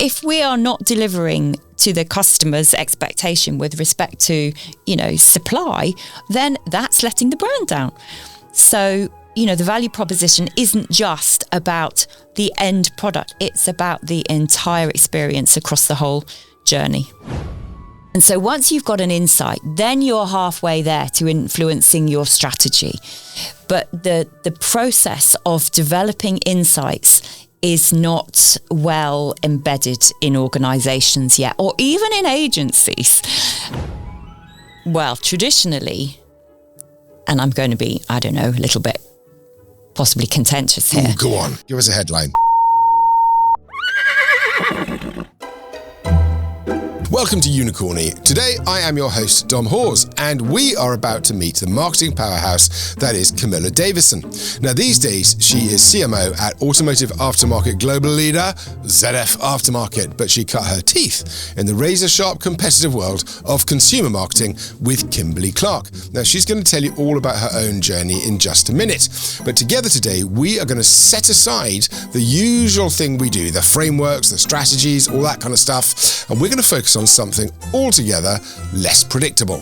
if we are not delivering to the customer's expectation with respect to, supply, then that's letting the brand down. So, the value proposition isn't just about the end product. It's about the entire experience across the whole journey. And so once you've got an insight, then you're halfway there to influencing your strategy. But the process of developing insights is not well embedded in organisations yet, or even in agencies. Well, traditionally, and I'm going to be, a little bit possibly contentious here. Ooh, go on, give us a headline. Welcome to Unicorny. Today, I am your host, Dom Hawes, and we are about to meet the marketing powerhouse that is Camilla Davison. Now, these days, she is CMO at automotive aftermarket global leader, ZF Aftermarket, but she cut her teeth in the razor-sharp competitive world of consumer marketing with Kimberly-Clark. Now, she's going to tell you all about her own journey in just a minute. But together today, we are going to set aside the usual thing we do, the frameworks, the strategies, all that kind of stuff, and we're going to focus on something altogether less predictable.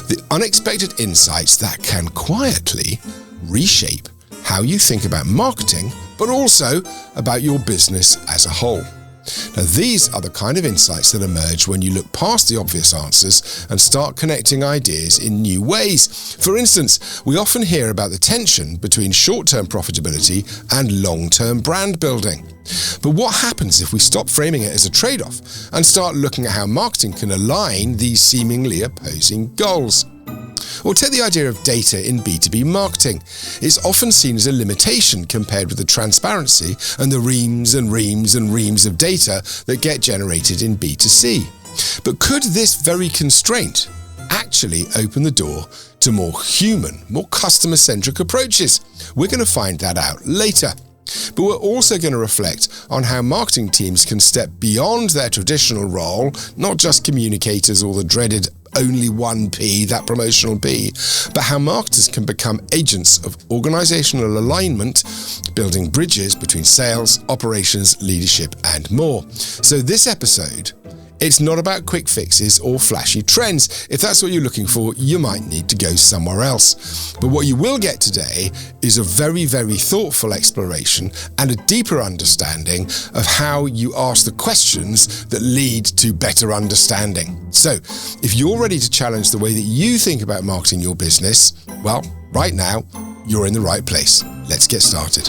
The unexpected insights that can quietly reshape how you think about marketing, but also about your business as a whole. Now, these are the kind of insights that emerge when you look past the obvious answers and start connecting ideas in new ways. For instance, we often hear about the tension between short-term profitability and long-term brand building. But what happens if we stop framing it as a trade-off and start looking at how marketing can align these seemingly opposing goals? Or take the idea of data in B2B marketing. It's often seen as a limitation compared with the transparency and the reams and reams and reams of data that get generated in B2C. But could this very constraint actually open the door to more human, more customer-centric approaches? We're going to find that out later. But we're also going to reflect on how marketing teams can step beyond their traditional role, not just communicators or the dreaded only one P, that promotional P, but how marketers can become agents of organisational alignment, building bridges between sales, operations, leadership, and more. So this episode, it's not about quick fixes or flashy trends. If that's what you're looking for, you might need to go somewhere else. But what you will get today is a very, very thoughtful exploration and a deeper understanding of how you ask the questions that lead to better understanding. So, if you're ready to challenge the way that you think about marketing your business, well, right now, you're in the right place. Let's get started.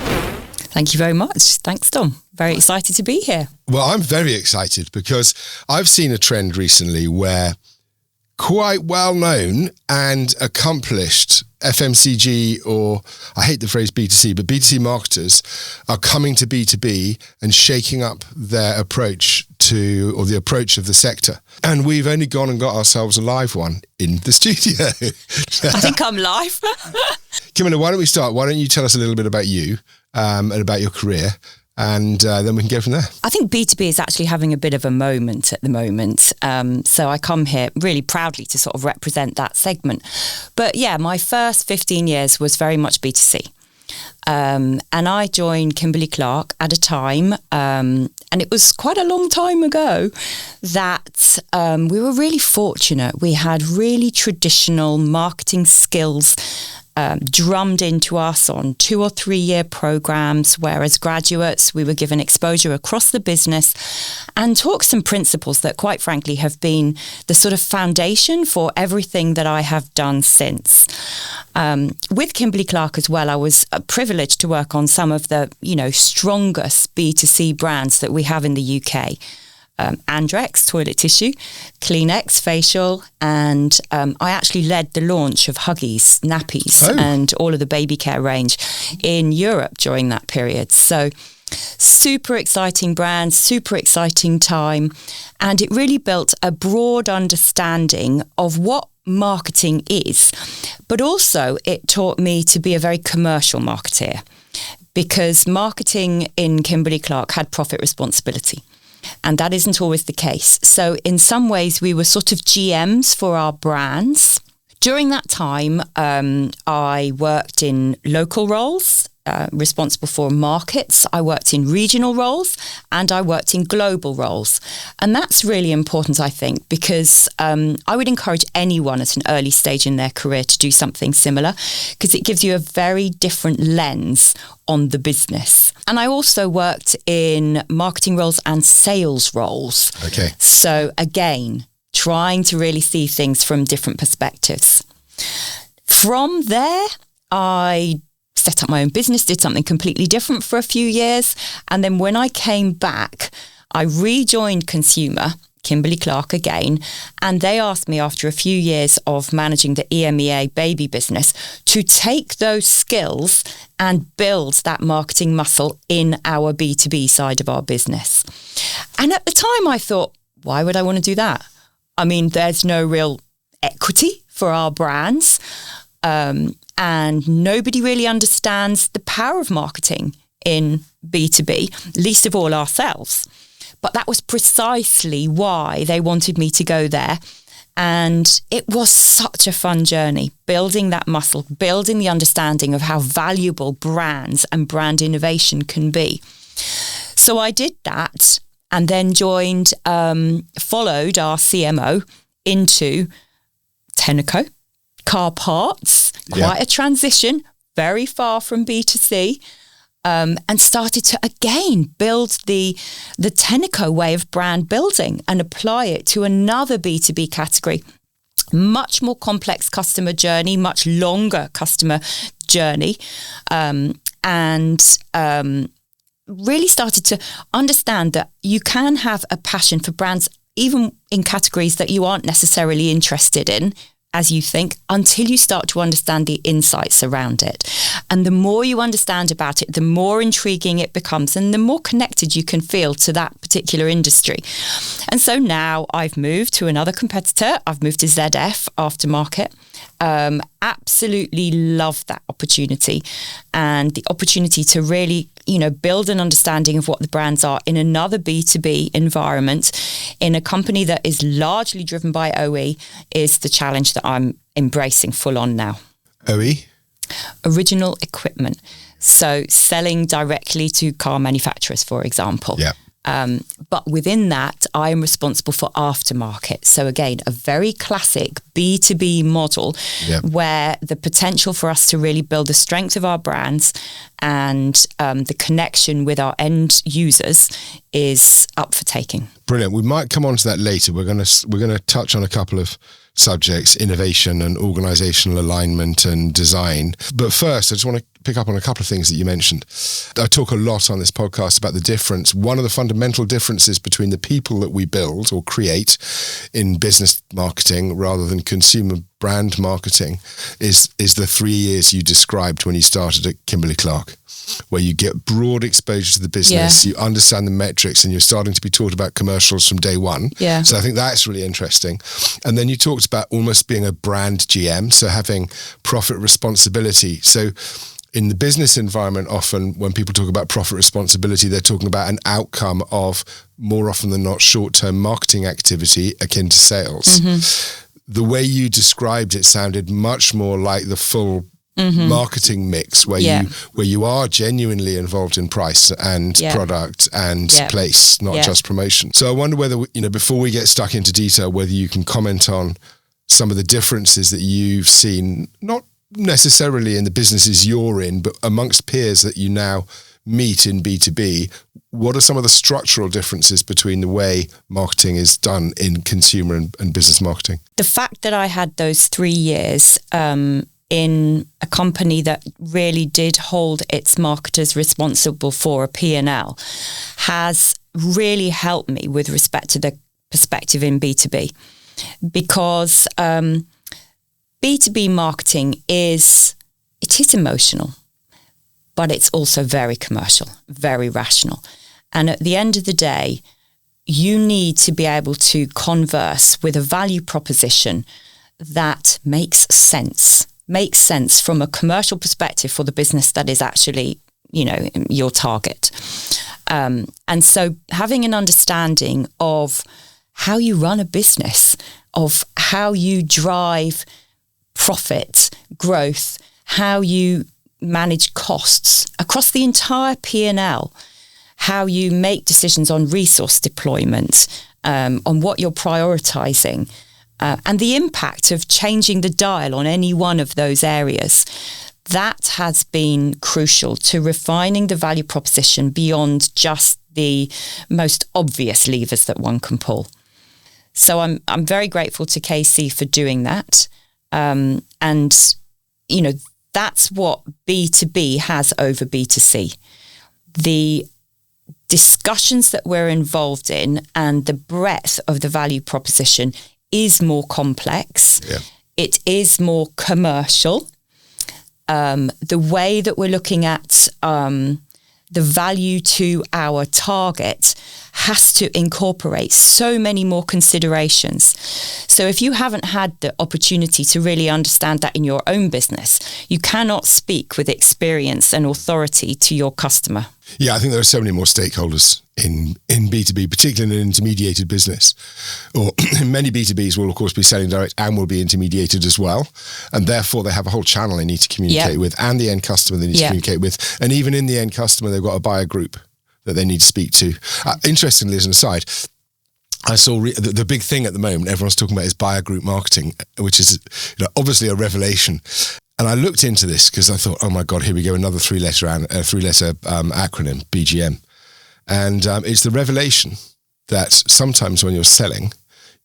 Thank you very much. Thanks, Dom. Very excited to be here. Well, I'm very excited because I've seen a trend recently where quite well-known and accomplished FMCG, or I hate the phrase B2C, but B2C marketers are coming to B2B and shaking up their approach to, or the approach of the sector. And we've only gone and got ourselves a live one in the studio. I think I'm live. Camilla, why don't we start? Why don't you tell us a little bit about you and about your career? And then we can go from there. I think B2B is actually having a bit of a moment at the moment. So I come here really proudly to sort of represent that segment. But yeah, my first 15 years was very much B2C. And I joined Kimberly-Clark at a time, and it was quite a long time ago, that we were really fortunate. We had really traditional marketing skills drummed into us on 2 or 3 year programs, where as graduates we were given exposure across the business and taught some principles that quite frankly have been the sort of foundation for everything that I have done since. With Kimberly-Clark as well, I was privileged to work on some of the strongest B2C brands that we have in the UK. Andrex toilet tissue, Kleenex facial, and I actually led the launch of Huggies nappies and all of the baby care range in Europe during that period. So super exciting brand, super exciting time, and it really built a broad understanding of what marketing is, but also it taught me to be a very commercial marketeer, because marketing in Kimberly-Clark had profit responsibility. And that isn't always the case. So in some ways, we were sort of GMs for our brands. During that time, I worked in local roles responsible for markets, I worked in regional roles, and I worked in global roles. And that's really important, I think, because I would encourage anyone at an early stage in their career to do something similar, because it gives you a very different lens on the business. And I also worked in marketing roles and sales roles. Okay. So again, trying to really see things from different perspectives. From there, I set up my own business, did something completely different for a few years. And then when I came back, I rejoined Consumer, Kimberly-Clark again, and they asked me after a few years of managing the EMEA baby business to take those skills and build that marketing muscle in our B2B side of our business. And at the time I thought, why would I want to do that? I mean, there's no real equity for our brands, and nobody really understands the power of marketing in B2B, least of all ourselves. But that was precisely why they wanted me to go there. And it was such a fun journey, building that muscle, building the understanding of how valuable brands and brand innovation can be. So I did that and then followed our CMO into Tenneco, car parts, quite a transition, very far from B2C. And started to, again, build the Tenneco way of brand building and apply it to another B2B category. Much more complex customer journey, much longer customer journey, and really started to understand that you can have a passion for brands, even in categories that you aren't necessarily interested in, as you think, until you start to understand the insights around it. And the more you understand about it, the more intriguing it becomes and the more connected you can feel to that particular industry. And so now I've moved to another competitor. I've moved to ZF Aftermarket. Absolutely love that opportunity, and the opportunity to really, build an understanding of what the brands are in another B2B environment in a company that is largely driven by OE is the challenge that I'm embracing full on now. OE? Original equipment. So selling directly to car manufacturers, for example. Yeah. But within that, I am responsible for aftermarket. So again, a very classic B2B model where the potential for us to really build the strength of our brands and the connection with our end users is up for taking. Brilliant. We might come on to that later. We're going to touch on a couple of subjects, innovation and organisational alignment and design. But first, I just want to pick up on a couple of things that you mentioned. I talk a lot on this podcast about the difference. One of the fundamental differences between the people that we build or create in business marketing rather than consumer brand marketing is the 3 years you described when you started at Kimberly-Clark, where you get broad exposure to the business, you understand the metrics, and you're starting to be taught about commercials from day one. Yeah. So I think that's really interesting. And then you talked about almost being a brand GM, so having profit responsibility. So in the business environment, often when people talk about profit responsibility, they're talking about an outcome of, more often than not, short-term marketing activity akin to sales. Mm-hmm. The way you described it sounded much more like the full marketing mix where you are genuinely involved in price and product and place, not just promotion. So I wonder whether, before we get stuck into detail, whether you can comment on some of the differences that you've seen, not necessarily in the businesses you're in, but amongst peers that you now meet in B2B. What are some of the structural differences between the way marketing is done in consumer and business marketing? The fact that I had those 3 years in a company that really did hold its marketers responsible for a P&L has really helped me with respect to the perspective in B2B, because B2B marketing is emotional, but it's also very commercial, very rational. And at the end of the day, you need to be able to converse with a value proposition that makes sense from a commercial perspective for the business that is actually, your target. And so having an understanding of how you run a business, of how you drive profit, growth, how you manage costs across the entire P&L, how you make decisions on resource deployment, on what you're prioritising, and the impact of changing the dial on any one of those areas. That has been crucial to refining the value proposition beyond just the most obvious levers that one can pull. So I'm very grateful to KC for doing that. And, you know, that's what B2B has over B2C. The discussions that we're involved in and the breadth of the value proposition is more complex. Yeah. It is more commercial. The way that we're looking at the value to our target has to incorporate so many more considerations. So if you haven't had the opportunity to really understand that in your own business, you cannot speak with experience and authority to your customer. Yeah, I think there are so many more stakeholders in B2B, particularly in an intermediated business. Or many B2Bs will, of course, be selling direct and will be intermediated as well. And therefore, they have a whole channel they need to communicate with, and the end customer they need to communicate with. And even in the end customer, they've got a buyer group that they need to speak to. Interestingly, as an aside, I saw the big thing at the moment everyone's talking about is buyer group marketing, which is obviously a revelation. And I looked into this because I thought, oh my God, here we go, another three-letter acronym, BGM. And it's the revelation that sometimes when you're selling,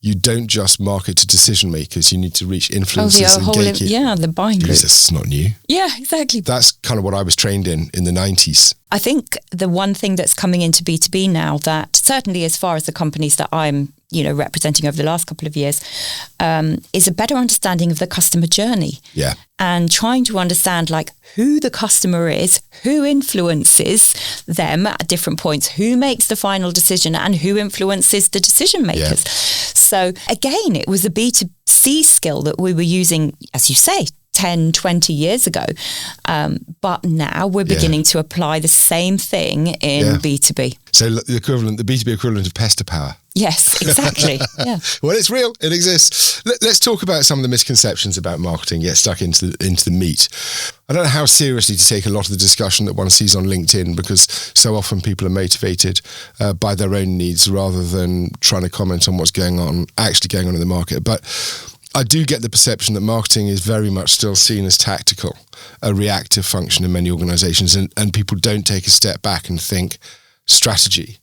you don't just market to decision makers. You need to reach influencers and gatekeepers. The buying group. That's not new. Yeah, exactly. That's kind of what I was trained in the 90s. I think the one thing that's coming into B2B now that certainly as far as the companies that I'm, representing over the last couple of years, is a better understanding of the customer journey. Yeah. And trying to understand who the customer is, who influences them at different points, who makes the final decision and who influences the decision makers. Yeah. So again, it was a B2C skill that we were using, as you say, 10, 20 years ago. But now we're beginning to apply the same thing in B2B. So the B2B equivalent of pester power. Yes, exactly. Yeah. Well, it's real. It exists. Let's talk about some of the misconceptions about marketing, get stuck into the meat. I don't know how seriously to take a lot of the discussion that one sees on LinkedIn, because so often people are motivated by their own needs rather than trying to comment on what's actually going on in the market. But I do get the perception that marketing is very much still seen as tactical, a reactive function in many organizations, and people don't take a step back and think strategy.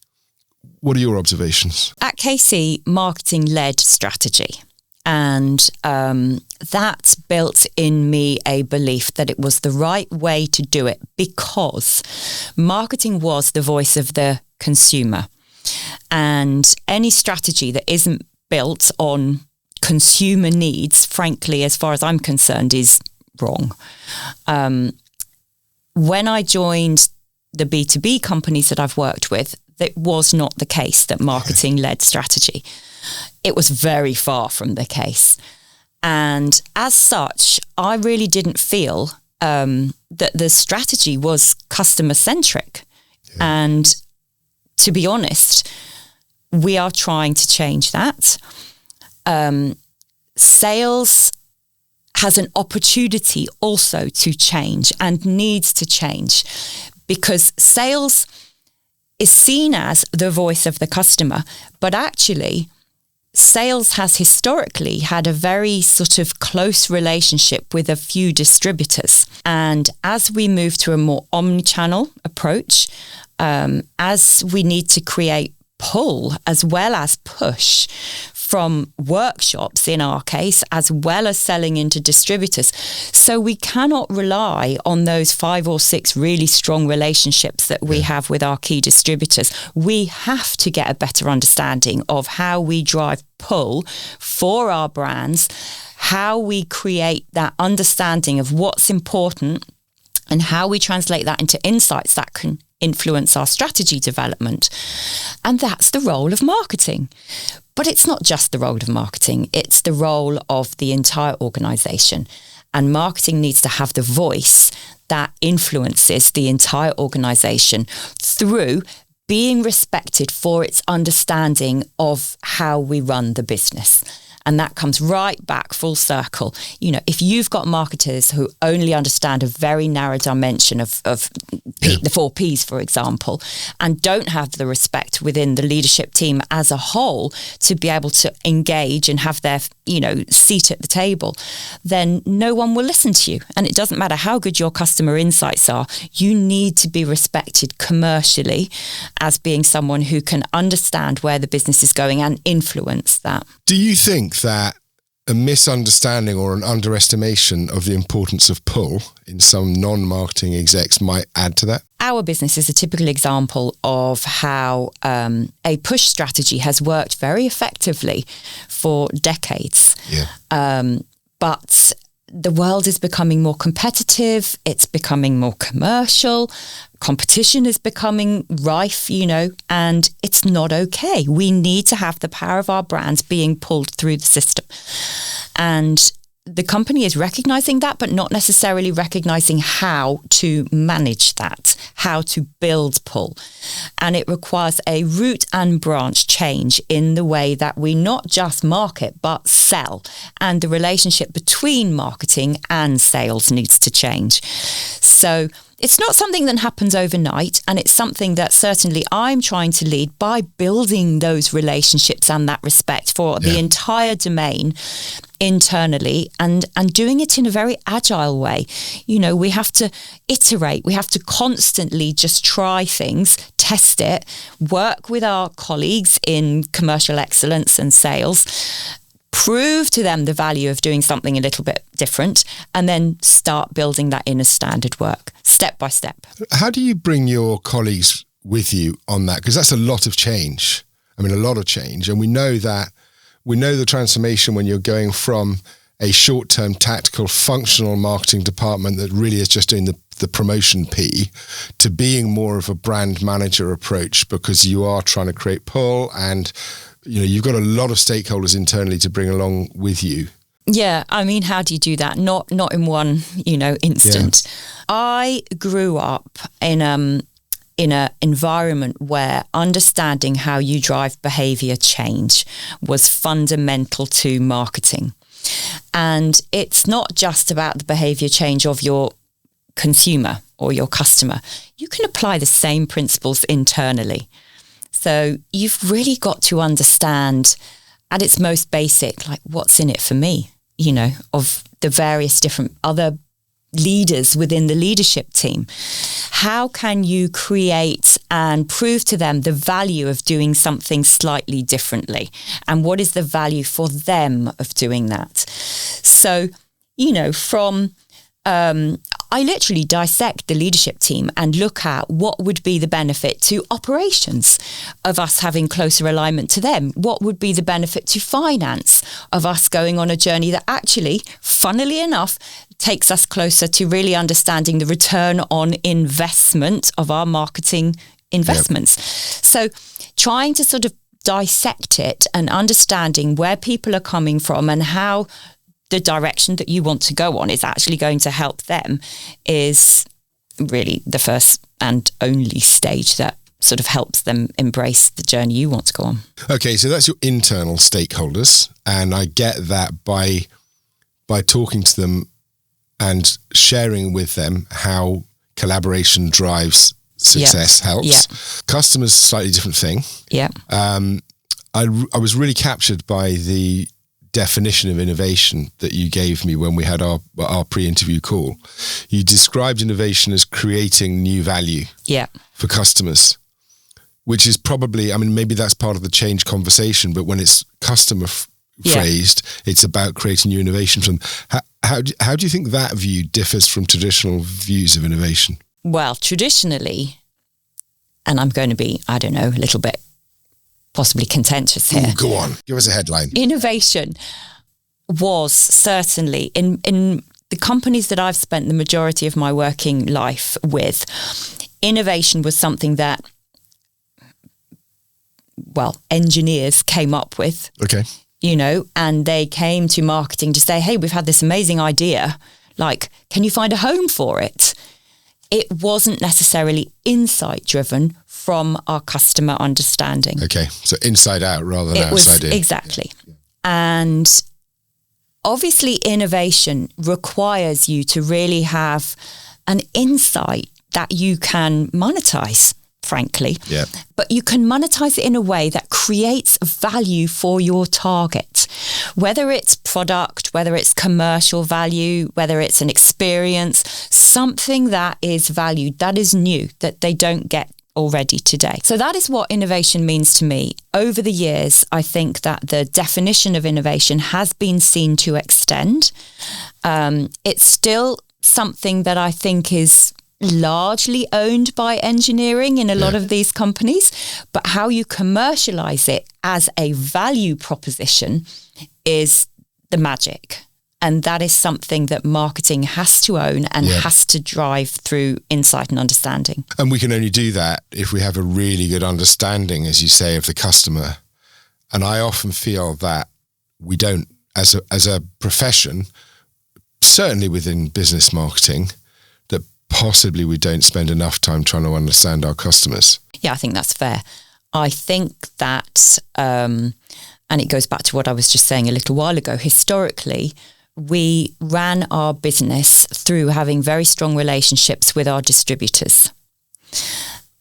What are your observations? At KC, marketing-led strategy. And that built in me a belief that it was the right way to do it because marketing was the voice of the consumer. And any strategy that isn't built on consumer needs, frankly, as far as I'm concerned, is wrong. When I joined the B2B companies that I've worked with, that was not the case, that marketing-led strategy. It was very far from the case. And as such, I really didn't feel that the strategy was customer-centric. Yeah. And to be honest, we are trying to change that. Sales has an opportunity also to change and needs to change, because sales is seen as the voice of the customer, but actually sales has historically had a very sort of close relationship with a few distributors. And as we move to a more omnichannel approach, as we need to create pull as well as push from workshops, in our case, as well as selling into distributors. So we cannot rely on those 5 or 6 really strong relationships that we have with our key distributors. We have to get a better understanding of how we drive pull for our brands, how we create that understanding of what's important, and how we translate that into insights that can influence our strategy development. And that's the role of marketing. But it's not just the role of marketing, it's the role of the entire organisation. And marketing needs to have the voice that influences the entire organisation through being respected for its understanding of how we run the business. And that comes right back full circle. You know, if you've got marketers who only understand a very narrow dimension of the 4 Ps, for example, and don't have the respect within the leadership team as a whole to be able to engage and have their, you know, seat at the table, then no one will listen to you. And it doesn't matter how good your customer insights are, you need to be respected commercially as being someone who can understand where the business is going and influence that. Do you think that a misunderstanding or an underestimation of the importance of pull in some non-marketing execs might add to that? Our business is a typical example of how a push strategy has worked very effectively for decades. Yeah. But the world is becoming more competitive. It's becoming more commercial. Competition is becoming rife, you know, and it's not okay. We need to have the power of our brands being pulled through the system. And the company is recognizing that, but not necessarily recognizing how to manage that, how to build pull. And it requires a root and branch change in the way that we not just market, but sell. And the relationship between marketing and sales needs to change. So it's not something that happens overnight, and it's something that certainly I'm trying to lead by building those relationships and that respect for the entire domain internally, and doing it in a very agile way. You know, we have to iterate, we have to constantly just try things, test it, work with our colleagues in commercial excellence and sales, prove to them the value of doing something a little bit different, and then start building that in as standard work, step by step. How do you bring your colleagues with you on that? Because that's a lot of change. I mean, a lot of change. And we know the transformation when you're going from a short-term tactical functional marketing department that really is just doing the promotion P to being more of a brand manager approach, because you are trying to create pull and, you know, you've got a lot of stakeholders internally to bring along with you. Yeah, I mean, how do you do that? Not in one, you know, instant. Yeah. I grew up in an environment where understanding how you drive behavior change was fundamental to marketing. And it's not just about the behavior change of your consumer or your customer. You can apply the same principles internally. So you've really got to understand at its most basic, like, what's in it for me, you know, of the various different other leaders within the leadership team. How can you create and prove to them the value of doing something slightly differently? And what is the value for them of doing that? So, you know, I literally dissect the leadership team and look at what would be the benefit to operations of us having closer alignment to them. What would be the benefit to finance of us going on a journey that actually, funnily enough, takes us closer to really understanding the return on investment of our marketing investments. Yep. So trying to sort of dissect it and understanding where people are coming from and how the direction that you want to go on is actually going to help them is really the first and only stage that sort of helps them embrace the journey you want to go on. Okay, so that's your internal stakeholders. And I get that by talking to them and sharing with them how collaboration drives success helps. Yeah. Customers, slightly different thing. Yeah. I was really captured by the definition of innovation that you gave me when we had our pre-interview call. You described innovation as creating new value for customers, which is probably, I mean, maybe that's part of the change conversation, but when it's customer phrased, it's about creating new innovation from them. How do you think that view differs from traditional views of innovation? Well, traditionally, and I'm going to be, I don't know, a little bit possibly contentious here. Ooh, go on, give us a headline. Innovation was certainly in the companies that I've spent the majority of my working life with. Innovation was something that, well, engineers came up with. Okay. You know, and they came to marketing to say, hey, we've had this amazing idea. Like, can you find a home for it? It wasn't necessarily insight driven from our customer understanding. Okay, so inside out rather than outside in. Exactly. And obviously innovation requires you to really have an insight that you can monetize, frankly. Yeah. But you can monetize it in a way that creates value for your target, whether it's product, whether it's commercial value, whether it's an experience, something that is valued, that is new, that they don't get already today. So that is what innovation means to me. Over the years, I think that the definition of innovation has been seen to extend. It's still something that I think is largely owned by engineering in a lot of these companies, but how you commercialize it as a value proposition is the magic. And that is something that marketing has to own and has to drive through insight and understanding. And we can only do that if we have a really good understanding, as you say, of the customer. And I often feel that we don't, as a profession, certainly within business marketing, that possibly we don't spend enough time trying to understand our customers. Yeah, I think that's fair. I think that, and it goes back to what I was just saying a little while ago, historically, we ran our business through having very strong relationships with our distributors.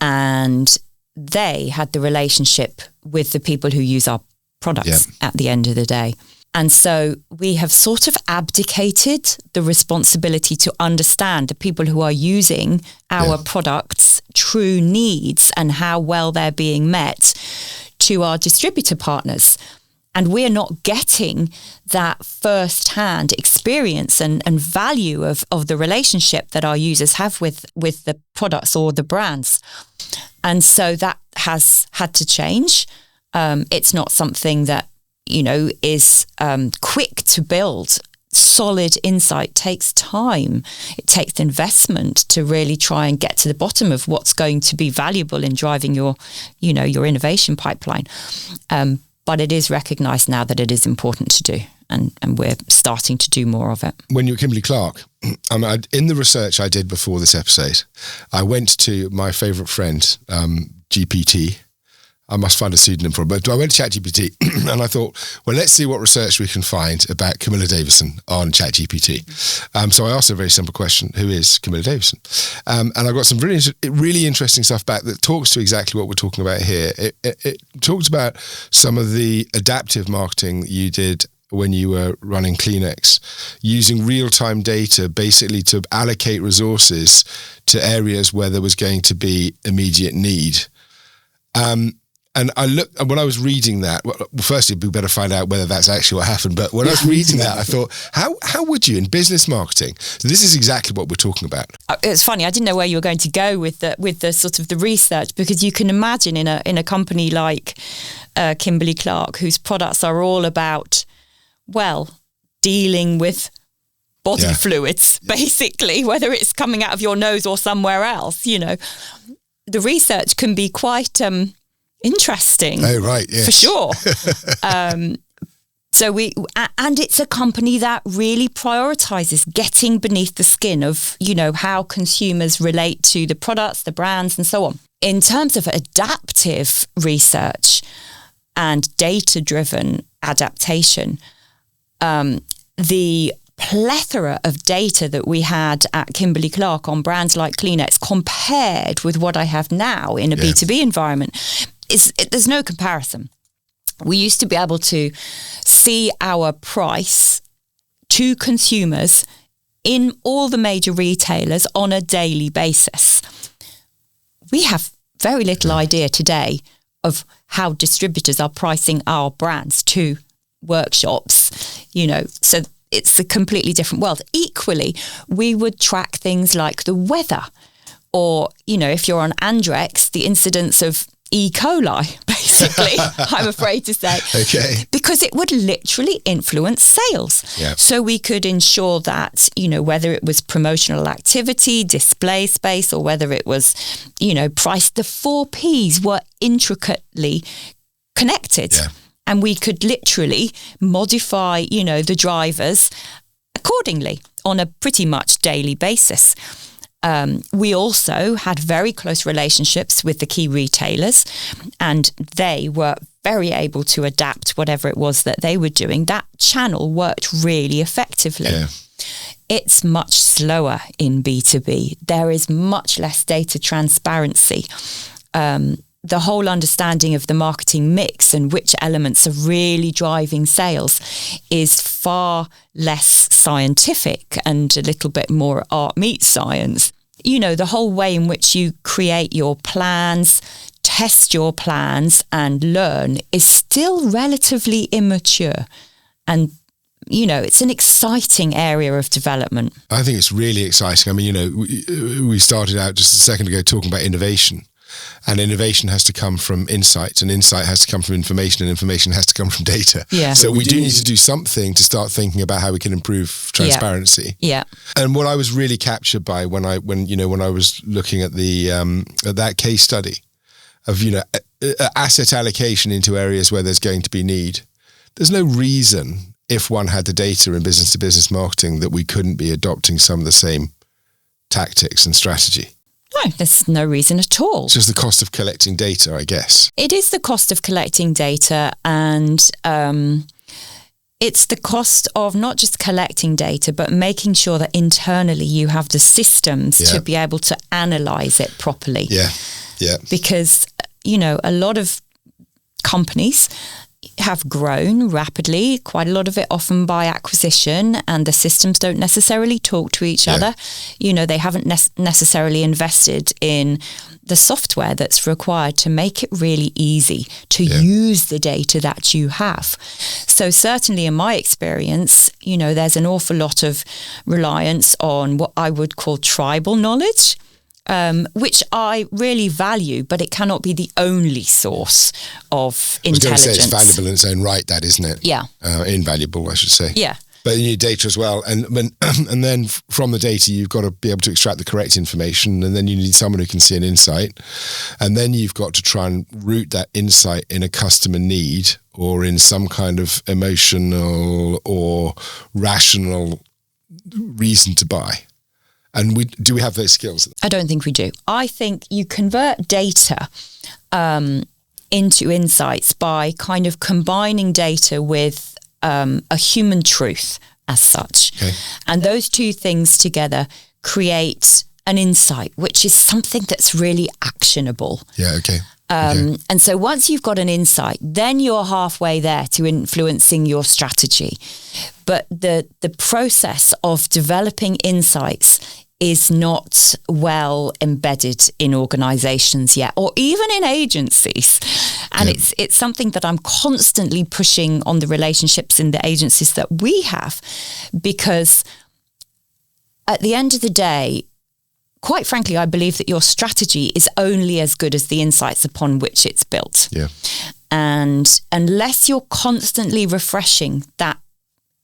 And they had the relationship with the people who use our products at the end of the day. And so we have sort of abdicated the responsibility to understand the people who are using our products' true needs and how well they're being met to our distributor partners. And we're not getting that first-hand experience and value of the relationship that our users have with the products or the brands. And so that has had to change. It's not something that, is quick to build. Solid insight takes time. It takes investment to really try and get to the bottom of what's going to be valuable in driving your innovation pipeline. But it is recognised now that it is important to do, and we're starting to do more of it. When you were Kimberly Clark, in the research I did before this episode, I went to my favourite friend, GPT. I must find a pseudonym for it, but I went to ChatGPT and I thought, well, let's see what research we can find about Camilla Davison on ChatGPT. So I asked a very simple question: who is Camilla Davison? And I got some really interesting stuff back that talks to exactly what we're talking about here. It talks about some of the adaptive marketing that you did when you were running Kleenex, using real-time data basically to allocate resources to areas where there was going to be immediate need. And when I was reading that, well, firstly, we better find out whether that's actually what happened. But when I was reading that, I thought, how would you in business marketing? So this is exactly what we're talking about. It's funny. I didn't know where you were going to go with the sort of the research, because you can imagine in a company like Kimberly Clark, whose products are all about, dealing with body fluids, basically, whether it's coming out of your nose or somewhere else. The research can be quite interesting. Oh, right, yes. For sure. And it's a company that really prioritizes getting beneath the skin of, how consumers relate to the products, the brands, and so on. In terms of adaptive research and data-driven adaptation, the plethora of data that we had at Kimberly Clark on brands like Kleenex compared with what I have now in a B2B environment, there's no comparison. We used to be able to see our price to consumers in all the major retailers on a daily basis. We have very little idea today of how distributors are pricing our brands to workshops, so it's a completely different world. Equally, we would track things like the weather, or, if you're on Andrex, the incidence of E. coli, basically, I'm afraid to say. Okay. Because it would literally influence sales. Yeah. So we could ensure that, whether it was promotional activity, display space, or whether it was, price, the 4 Ps were intricately connected. Yeah. And we could literally modify, the drivers accordingly on a pretty much daily basis. We also had very close relationships with the key retailers, and they were very able to adapt whatever it was that they were doing. That channel worked really effectively. Yeah. It's much slower in B2B. There is much less data transparency. The whole understanding of the marketing mix and which elements are really driving sales is far less scientific and a little bit more art meets science. You know, the whole way in which you create your plans, test your plans and learn is still relatively immature. And, you know, it's an exciting area of development. I think it's really exciting. I mean, you know, we started out just a second ago talking about innovation. And innovation has to come from insight, and insight has to come from information, and information has to come from data. Yeah. So we do need to do something to start thinking about how we can improve transparency. Yeah. And what I was really captured by when I was looking at at that case study of, you know, asset allocation into areas where there's going to be need. There's no reason, if one had the data in business to business marketing, that we couldn't be adopting some of the same tactics and strategy. No, there's no reason at all. It's just the cost of collecting data, I guess. It is the cost of collecting data, and it's the cost of not just collecting data, but making sure that internally you have the systems to be able to analyze it properly. Yeah, yeah. Because, you know, a lot of companies have grown rapidly, quite a lot of it often by acquisition, and the systems don't necessarily talk to each other. You know, they haven't necessarily invested in the software that's required to make it really easy to use the data that you have. So certainly in my experience, you know, there's an awful lot of reliance on what I would call tribal knowledge. Which I really value, but it cannot be the only source of intelligence. I was going to say it's valuable in its own right, that, isn't it? Yeah. Invaluable, I should say. Yeah. But you need data as well. And then from the data, you've got to be able to extract the correct information. And then you need someone who can see an insight. And then you've got to try and root that insight in a customer need or in some kind of emotional or rational reason to buy. And do we have those skills? I don't think we do. I think you convert data into insights by kind of combining data with a human truth as such. Okay. And those two things together create an insight, which is something that's really actionable. Yeah, okay. And so once you've got an insight, then you're halfway there to influencing your strategy. But the process of developing insights is not well embedded in organizations yet, or even in agencies. And it's something that I'm constantly pushing on the relationships in the agencies that we have, because at the end of the day, quite frankly, I believe that your strategy is only as good as the insights upon which it's built. Yeah. And unless you're constantly refreshing that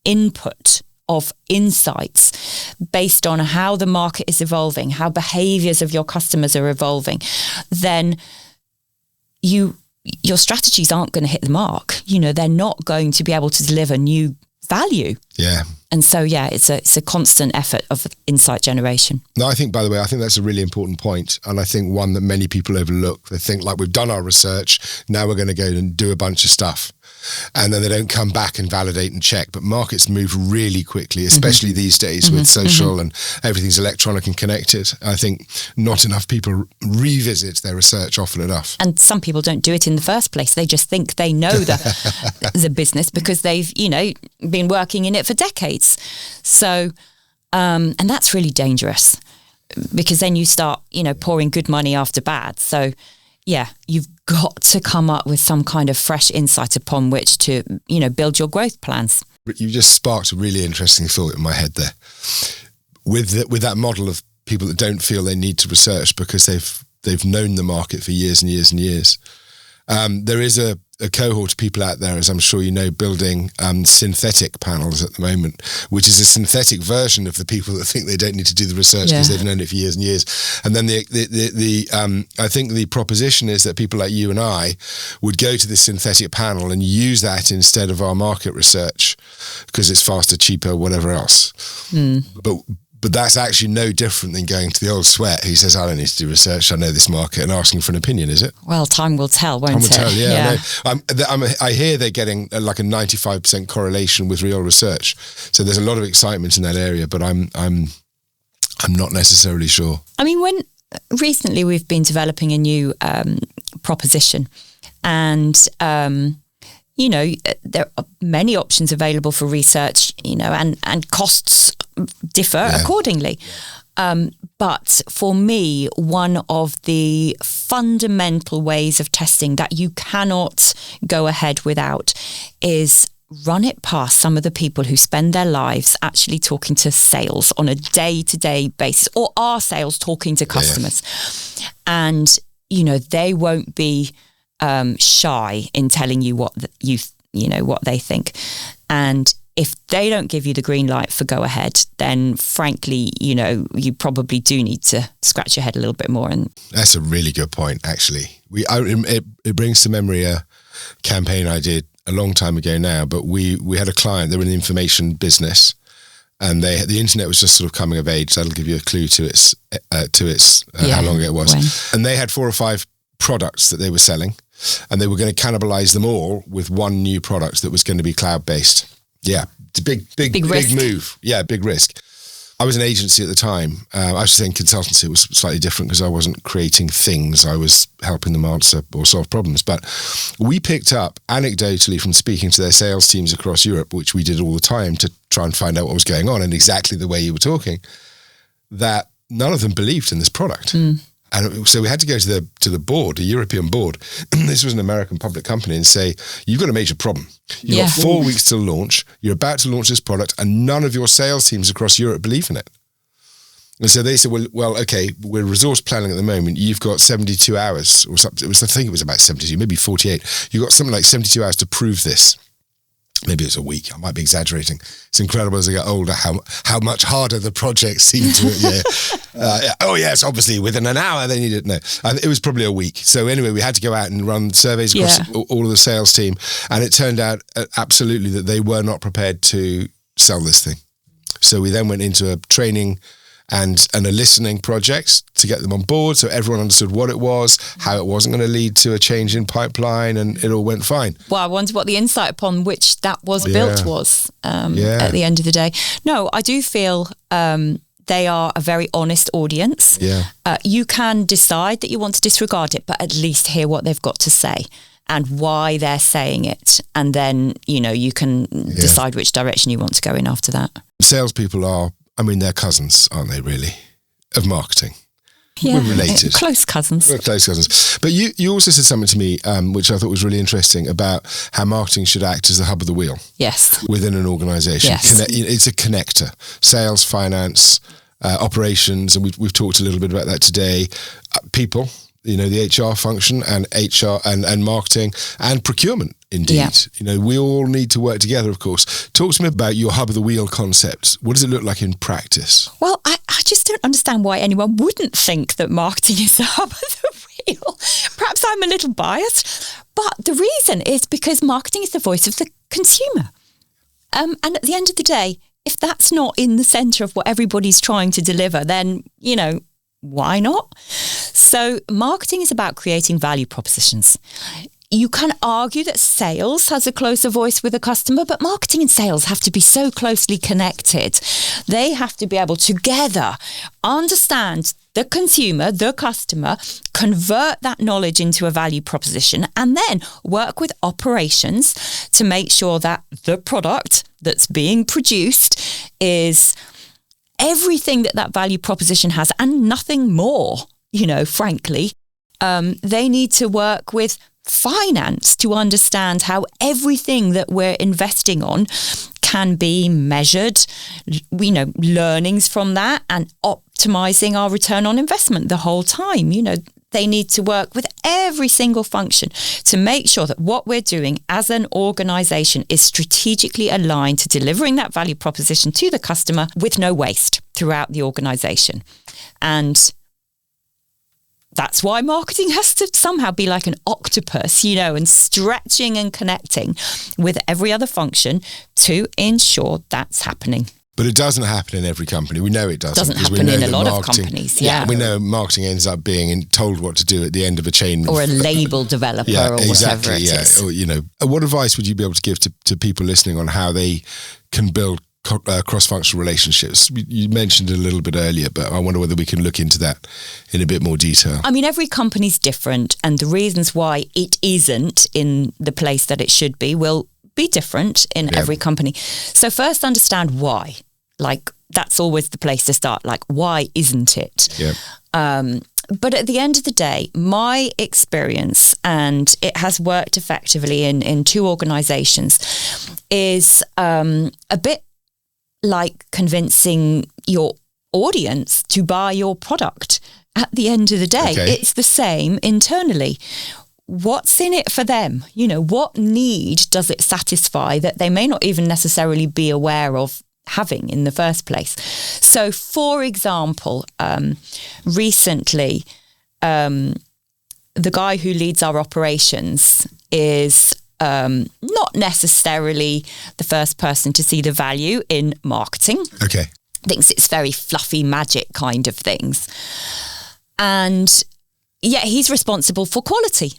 input of insights based on how the market is evolving, how behaviors of your customers are evolving, then your strategies aren't going to hit the mark. You know, they're not going to be able to deliver new value. Yeah. And so, it's a constant effort of insight generation. No, I think, by the way, that's a really important point. And I think one that many people overlook. They think, like, we've done our research, now we're going to go and do a bunch of stuff. And then they don't come back and validate and check. But markets move really quickly, especially these days with social and everything's electronic and connected. I think not enough people revisit their research often enough. And some people don't do it in the first place. They just think they know the business because they've, been working in it for decades. So, and that's really dangerous because then you start, pouring good money after bad. So, yeah, you've got to come up with some kind of fresh insight upon which to, build your growth plans. You just sparked a really interesting thought in my head there. With that model of people that don't feel they need to research because they've known the market for years and years and years. There is a cohort of people out there, as I'm sure you know, building synthetic panels at the moment, which is a synthetic version of the people that think they don't need to do the research because they've known it for years and years. And then I think the proposition is that people like you and I would go to this synthetic panel and use that instead of our market research because it's faster, cheaper, whatever else. But that's actually no different than going to the old sweat who says, I don't need to do research, I know this market, and asking for an opinion, is it? Well, time will tell, won't it? Time will tell, yeah. No, I hear they're getting like a 95% correlation with real research. So there's a lot of excitement in that area, but I'm not necessarily sure. I mean, when recently we've been developing a new proposition, and there are many options available for research, and costs differ accordingly. But for me, one of the fundamental ways of testing that you cannot go ahead without is run it past some of the people who spend their lives actually talking to sales on a day-to-day basis, or are sales talking to customers. Yeah. And, they won't be shy in telling you what what they think. And if they don't give you the green light for go ahead, then frankly, you probably do need to scratch your head a little bit more. And that's a really good point, actually. It brings to memory a campaign I did a long time ago now, but we had a client, they were in the information business, and the internet was just sort of coming of age. That'll give you a clue to its how long it was. When? And they had 4 or 5 products that they were selling, and they were going to cannibalize them all with one new product that was going to be cloud-based. Yeah, it's a big move. Yeah, big risk. I was an agency at the time. I was saying consultancy was slightly different because I wasn't creating things. I was helping them answer or solve problems. But we picked up anecdotally from speaking to their sales teams across Europe, which we did all the time to try and find out what was going on, and exactly the way you were talking, that none of them believed in this product. And so we had to go to the board, a European board. This was an American public company, and say, you've got a major problem. You've got 4 weeks to launch. You're about to launch this product, and none of your sales teams across Europe believe in it. And so they said, well, okay, we're resource planning at the moment. You've got 72 hours or something. I think it was about 72, maybe 48. You've got something like 72 hours to prove this. Maybe it was a week. I might be exaggerating. It's incredible as I get older how much harder the projects seem to. It's obviously within an hour they need it. No, it was probably a week. So anyway, we had to go out and run surveys across all of the sales team, and it turned out absolutely that they were not prepared to sell this thing. So we then went into a training and a listening project to get them on board, so everyone understood what it was, how it wasn't going to lead to a change in pipeline, and it all went fine. Well, I wonder what the insight upon which that was built was at the end of the day. No, I do feel they are a very honest audience. Yeah. You can decide that you want to disregard it, but at least hear what they've got to say and why they're saying it. And then, you can decide which direction you want to go in after that. Salespeople they're cousins, aren't they, really, of marketing? Yeah, we're related. Close cousins. We're close cousins. But you also said something to me, which I thought was really interesting, about how marketing should act as the hub of the wheel. Yes. Within an organisation. Yes. It's a connector. Sales, finance, operations, and we've talked a little bit about that today. People, the HR function, and HR and marketing and procurement. Indeed. Yeah. We all need to work together, of course. Talk to me about your hub of the wheel concept. What does it look like in practice? Well, I just don't understand why anyone wouldn't think that marketing is the hub of the wheel. Perhaps I'm a little biased, but the reason is because marketing is the voice of the consumer. And at the end of the day, if that's not in the centre of what everybody's trying to deliver, then, why not? So marketing is about creating value propositions. You can argue that sales has a closer voice with a customer, but marketing and sales have to be so closely connected. They have to be able to together understand the consumer, the customer, convert that knowledge into a value proposition, and then work with operations to make sure that the product that's being produced is everything that value proposition has and nothing more, frankly. They need to work with finance to understand how everything that we're investing on can be measured, learnings from that, and optimizing our return on investment the whole time. They need to work with every single function to make sure that what we're doing as an organization is strategically aligned to delivering that value proposition to the customer with no waste throughout the organization. And that's why marketing has to somehow be like an octopus, and stretching and connecting with every other function to ensure that's happening. But it doesn't happen in every company. We know it doesn't. Doesn't happen in a lot of companies, yeah. We know marketing ends up being told what to do at the end of a chain. Or a label developer or whatever it is. Or, what advice would you be able to give to people listening on how they can build cross-functional relationships? You mentioned it a little bit earlier, but I wonder whether we can look into that in a bit more detail. I mean, every company's different, and the reasons why it isn't in the place that it should be will be different in every company. So first, understand why. Like, that's always the place to start. Like, why isn't it? Yeah. But at the end of the day, my experience, and it has worked effectively in 2 organisations, is a bit like convincing your audience to buy your product. At the end of the day, It's the same internally. What's in it for them? What need does it satisfy that they may not even necessarily be aware of having in the first place? So, for example, recently, the guy who leads our operations is not necessarily the first person to see the value in marketing. Okay. Thinks it's very fluffy magic kind of things. And yet he's responsible for quality.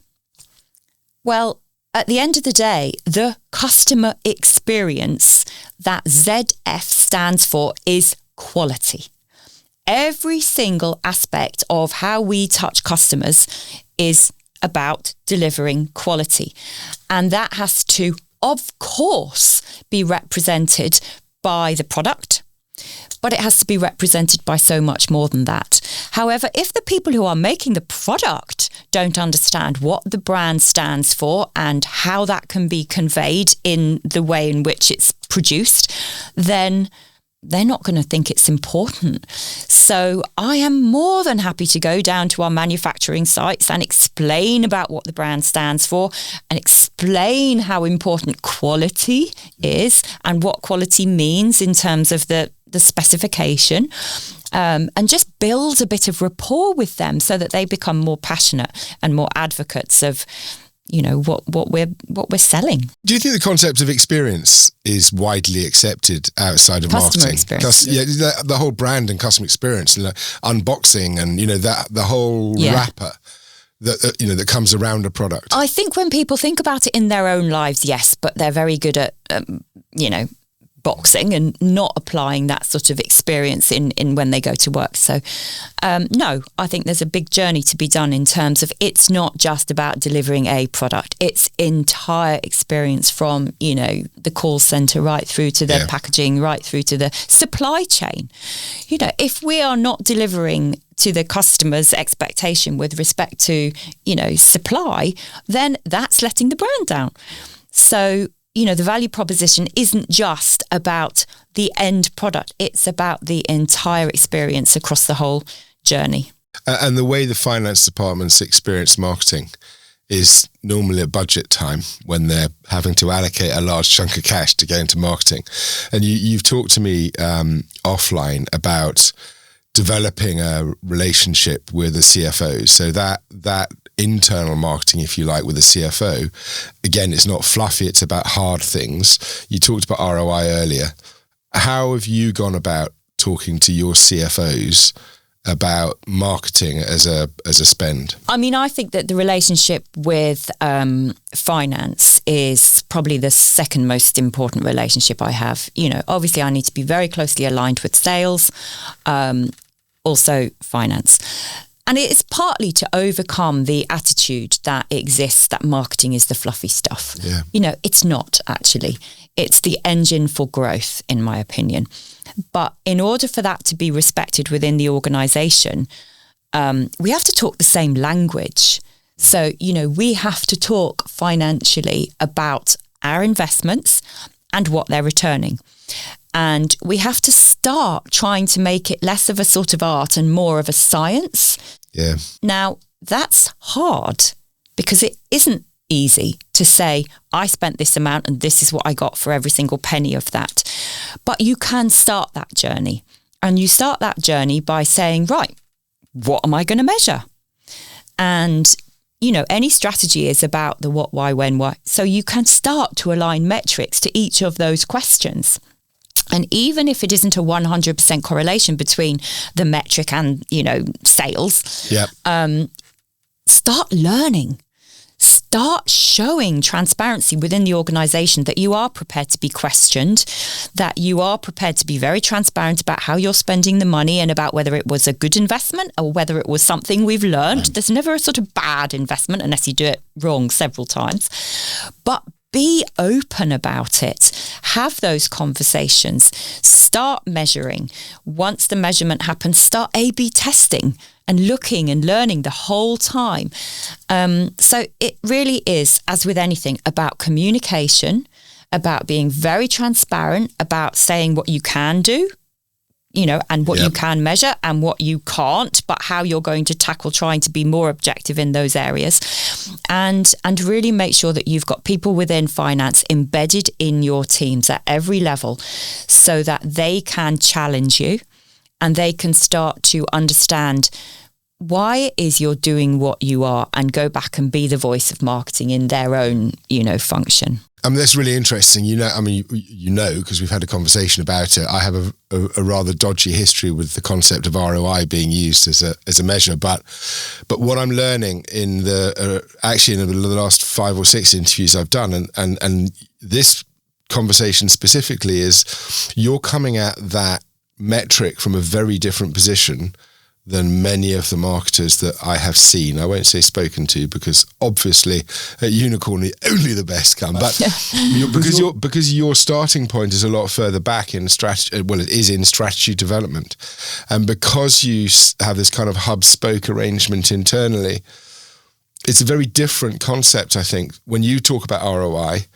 Well, at the end of the day, the customer experience that ZF stands for is quality. Every single aspect of how we touch customers is about delivering quality. And that has to, of course, be represented by the product, but it has to be represented by so much more than that. However, if the people who are making the product don't understand what the brand stands for and how that can be conveyed in the way in which it's produced, then they're not going to think it's important. So I am more than happy to go down to our manufacturing sites and explain about what the brand stands for and explain how important quality is and what quality means in terms of the specification, and just build a bit of rapport with them so that they become more passionate and more advocates of what we're selling. Do you think the concept of experience is widely accepted outside of customer marketing? Experience. The whole brand and customer experience, unboxing, and the whole wrapper that comes around a product. I think when people think about it in their own lives, yes, but they're very good at boxing and not applying that sort of experience in when they go to work. So no, I think there's a big journey to be done in terms of it's not just about delivering a product. It's entire experience from, the call center right through to the packaging, right through to the supply chain. If we are not delivering to the customer's expectation with respect to, supply, then that's letting the brand down. So the value proposition isn't just about the end product. It's about the entire experience across the whole journey. And the way the finance departments experience marketing is normally at budget time when they're having to allocate a large chunk of cash to go into marketing. And you've talked to me offline about developing a relationship with the CFO. So that internal marketing, if you like, with the CFO, again, it's not fluffy, it's about hard things. You talked about ROI earlier. How have you gone about talking to your CFOs about marketing as a spend? I mean, I think that the relationship with finance is probably the second most important relationship I have. Obviously I need to be very closely aligned with sales, also finance. And it's partly to overcome the attitude that exists that marketing is the fluffy stuff. Yeah. It's not actually. It's the engine for growth, in my opinion. But in order for that to be respected within the organisation, we have to talk the same language. So, we have to talk financially about our investments and what they're returning. And we have to start trying to make it less of a sort of art and more of a science. Yeah. Now, that's hard because it isn't easy to say, I spent this amount and this is what I got for every single penny of that. But you can start that journey. And you start that journey by saying, right, what am I going to measure? And any strategy is about the what, why, when, why. So you can start to align metrics to each of those questions. And even if it isn't a 100% correlation between the metric and, sales, start learning. Start showing transparency within the organisation that you are prepared to be questioned, that you are prepared to be very transparent about how you're spending the money and about whether it was a good investment or whether it was something we've learned. There's never a sort of bad investment unless you do it wrong several times. But be open about it. Have those conversations. Start measuring. Once the measurement happens, start A/B testing and looking and learning the whole time. So it really is, as with anything, about communication, about being very transparent, about saying what you can do, and what you can measure and what you can't, but how you're going to tackle trying to be more objective in those areas. And really make sure that you've got people within finance embedded in your teams at every level so that they can challenge you and they can start to understand why it is you're doing what you are and go back and be the voice of marketing in their own, function. That's really interesting. Because we've had a conversation about it. I have a rather dodgy history with the concept of ROI being used as a measure. But what I'm learning in the last 5 or 6 interviews I've done, and this conversation specifically, is you're coming at that metric from a very different position than many of the marketers that I have seen. I won't say spoken to, because obviously at Unicorny only the best come. But because your starting point is a lot further back in strategy. Well, it is in strategy development, and because you have this kind of hub spoke arrangement internally, it's a very different concept, I think, when you talk about ROI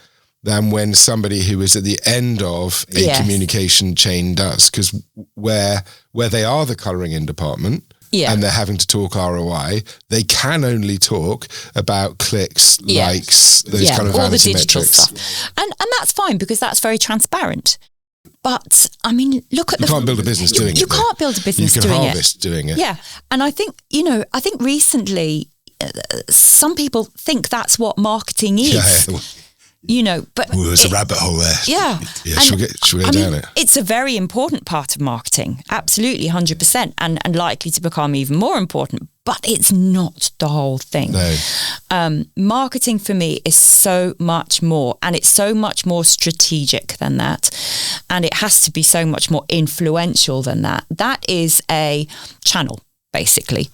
than when somebody who is at the end of a communication chain does. Because where they are the colouring in department and they're having to talk ROI, they can only talk about clicks, likes, those kind of all vanity the digital metrics. stuff. And that's fine, because that's very transparent. But look at you can't build a business doing it. You can't build a business doing it. You can harvest doing it. Yeah. And I think recently some people think that's what marketing is. But there's a rabbit hole there. Yeah. Should we go down it? It's a very important part of marketing, absolutely, 100%, and likely to become even more important. But it's not the whole thing. No. Marketing for me is so much more, and it's so much more strategic than that, and it has to be so much more influential than that. That is a channel, basically.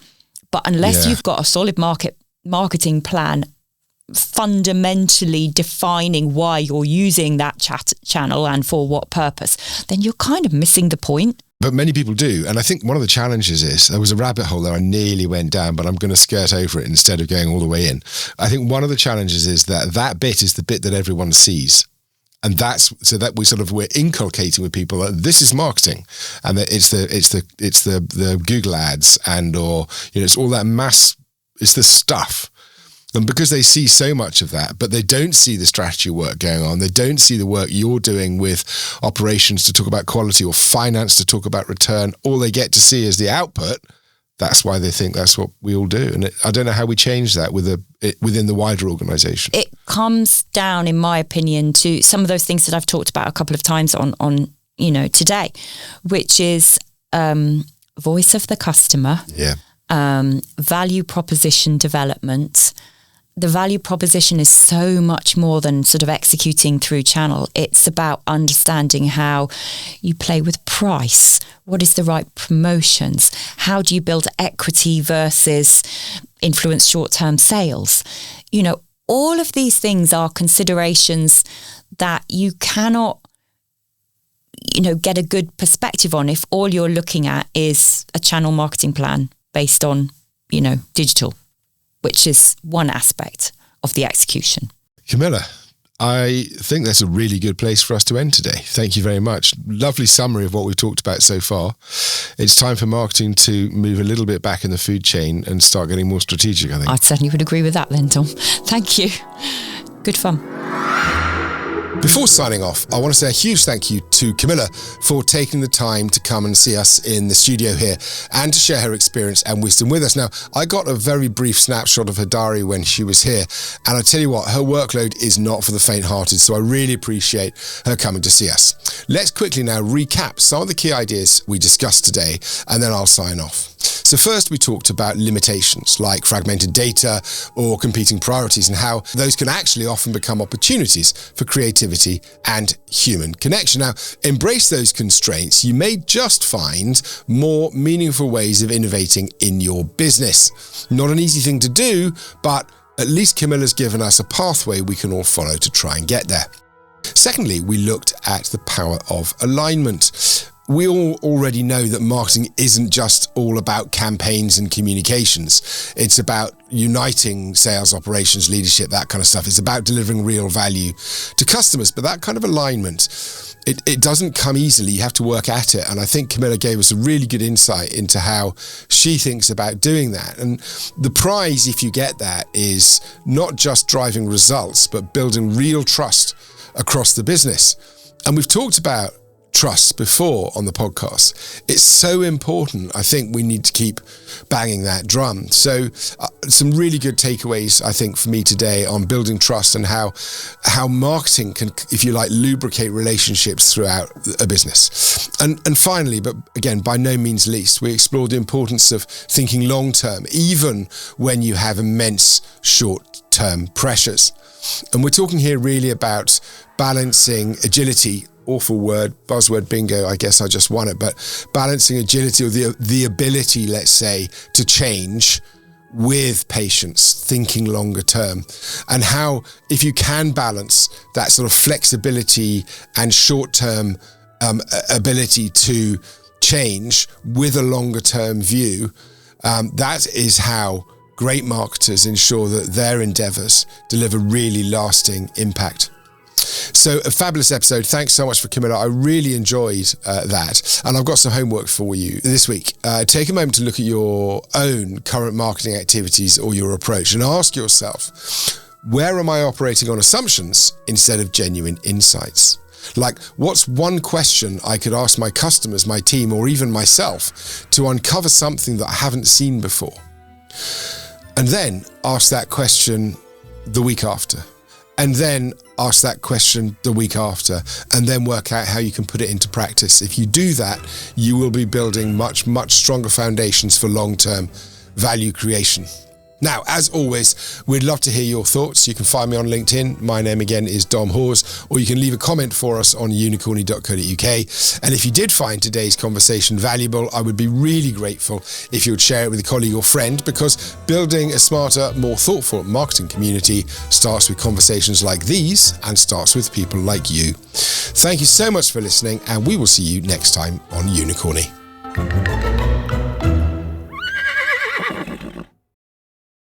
But unless you've got a solid marketing plan fundamentally defining why you're using that channel and for what purpose, then you're kind of missing the point. But many people do. And I think one of the challenges is, there was a rabbit hole there I nearly went down, but I'm going to skirt over it instead of going all the way in. I think one of the challenges is that bit is the bit that everyone sees. And we're inculcating with people that this is marketing, and that it's the Google ads it's all that mass, it's the stuff. And because they see so much of that, but they don't see the strategy work going on, they don't see the work you're doing with operations to talk about quality or finance to talk about return, all they get to see is the output. That's why they think that's what we all do. And I don't know how we change that within the wider organisation. It comes down, in my opinion, to some of those things that I've talked about a couple of times on today, which is voice of the customer, value proposition development. The value proposition is so much more than sort of executing through channel. It's about understanding how you play with price. What is the right promotions? How do you build equity versus influence short-term sales? All of these things are considerations that you cannot, get a good perspective on if all you're looking at is a channel marketing plan based on, digital, which is one aspect of the execution. Camilla, I think that's a really good place for us to end today. Thank you very much. Lovely summary of what we've talked about so far. It's time for marketing to move a little bit back in the food chain and start getting more strategic, I think. I certainly would agree with that then, Tom. Thank you. Good fun. Before signing off, I want to say a huge thank you to Camilla for taking the time to come and see us in the studio here and to share her experience and wisdom with us. Now, I got a very brief snapshot of her diary when she was here, and I tell you what, her workload is not for the faint-hearted, so I really appreciate her coming to see us. Let's quickly now recap some of the key ideas we discussed today, and then I'll sign off. So first, we talked about limitations like fragmented data or competing priorities, and how those can actually often become opportunities for creativity and human connection. Now, embrace those constraints. You may just find more meaningful ways of innovating in your business. Not an easy thing to do, but at least Camilla's given us a pathway we can all follow to try and get there. Secondly, we looked at the power of alignment. We all already know that marketing isn't just all about campaigns and communications. It's about uniting sales, operations, leadership, that kind of stuff. It's about delivering real value to customers. But that kind of alignment, it doesn't come easily. You have to work at it. And I think Camilla gave us a really good insight into how she thinks about doing that. And the prize, if you get that, is not just driving results, but building real trust across the business. And we've talked about trust before on the podcast. It's so important. I think we need to keep banging that drum. So some really good takeaways, I think, for me today on building trust and how marketing can, if you like, lubricate relationships throughout a business. And finally, but again, by no means least, we explored the importance of thinking long-term, even when you have immense short-term pressures. And we're talking here really about balancing agility. Awful word, buzzword bingo, I guess I just won it, but balancing agility, or the ability, let's say, to change with patience, thinking longer term, and how, if you can balance that sort of flexibility and short-term ability to change with a longer term view, that is how great marketers ensure that their endeavors deliver really lasting impact. So a fabulous episode. Thanks so much for Camilla. I really enjoyed that. And I've got some homework for you this week. Take a moment to look at your own current marketing activities or your approach and ask yourself, where am I operating on assumptions instead of genuine insights? Like, what's one question I could ask my customers, my team, or even myself to uncover something that I haven't seen before? And then ask that question the week after. And then ask that question the week after, and then work out how you can put it into practice. If you do that, you will be building much, much stronger foundations for long-term value creation. Now, as always, we'd love to hear your thoughts. You can find me on LinkedIn. My name again is Dom Hawes, or you can leave a comment for us on unicorny.co.uk. And if you did find today's conversation valuable, I would be really grateful if you would share it with a colleague or friend, because building a smarter, more thoughtful marketing community starts with conversations like these and starts with people like you. Thank you so much for listening, and we will see you next time on Unicorny.